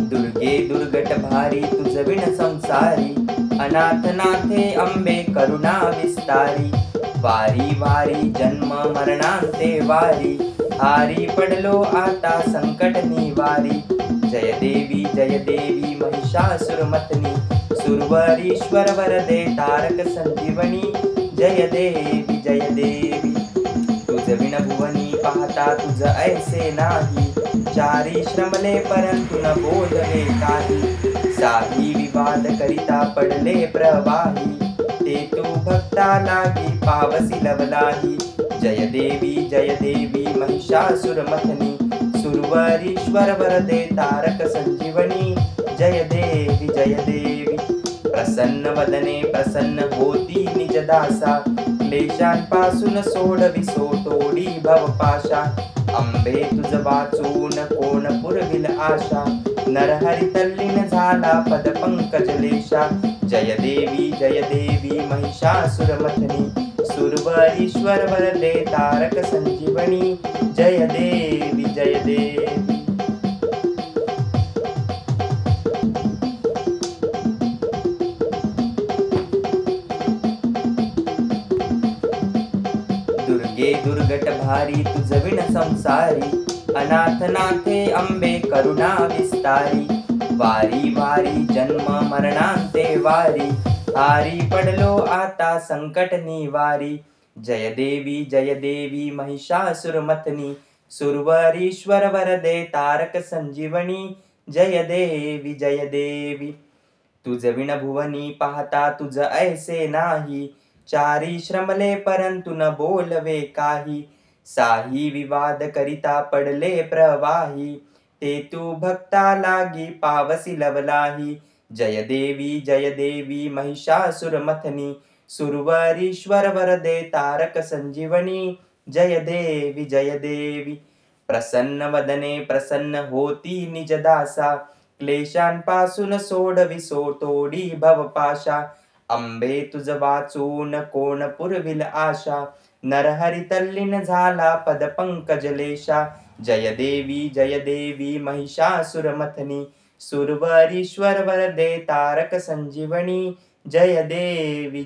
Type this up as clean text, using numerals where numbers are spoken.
दुर्गे दुर्गट भारी तुझ विण संसारी, अनाथ नाथे अंबे करुणा विस्तारी। वारी वारी जन्म मरणांते वारी, हारी पडलो आता संकट निवारी। जय देवी महिषासुरमथनी, सुरवरीश्वर वरदे तारक संजीवनी। जय देवी तुझ विण भुवनी पाहता तुझ ऐसे नाही। चारी श्रमले परंतु न बोधले काही, साही विवाद करिता पडले प्रवाही। ते तू भक्ता लागी पावसी लवलाही। जय देवी महिषासुरमथनी, सुरवरीश्वर वरदे तारक संजीवनी। जय देवी प्रसन्न वदने प्रसन्न होती निज दासा, क्लेशांपासून सोडविसो तोडी भवपाशा। अंबे तुझ वाचून कोण पुरविल आशा, नरहरी तल्लीन झाला पद पंकजलेशा। जय देवी महिषासुरमथनी, सुरवरीश्वर वरदे तारक संजीवनी। जय देवी दुर्गे दुर्गट भारी तुझ विण संसारी, अनाथ नाथे अंबे करुणा विस्तारी। वारी वारी जन्म मरणांते वारी, हारी पडलो आता संकट निवारी। जय देवी महिषासुरमथनी, सुरवरीश्वर वरदे तारक संजीवनी। जय देवी तुझ विण भुवनी पाहता तुझ ऐसे नाही। चारी श्रमले परंतु न बोलवे काही, साही विवाद करिता पडले प्रवाही। ते तू भक्ता लागी पावसी लवलाही। जय देवी महिषासुरमथनी, सुरवरीश्वर वरदे तारक संजीवनी। जय देवी प्रसन्न वदने प्रसन्न होती निज दासा, क्लेशांपासून सोडविसो तोडी भवपाशा। अंबे तुझ वाचून कोण पुरविल आशा, नरहरी तल्लीन झाला पद पंकजलेशा। जय देवी महिषासुरमथनी, सुरवरीश्वर वरदे तारक संजीवनी। जय देवी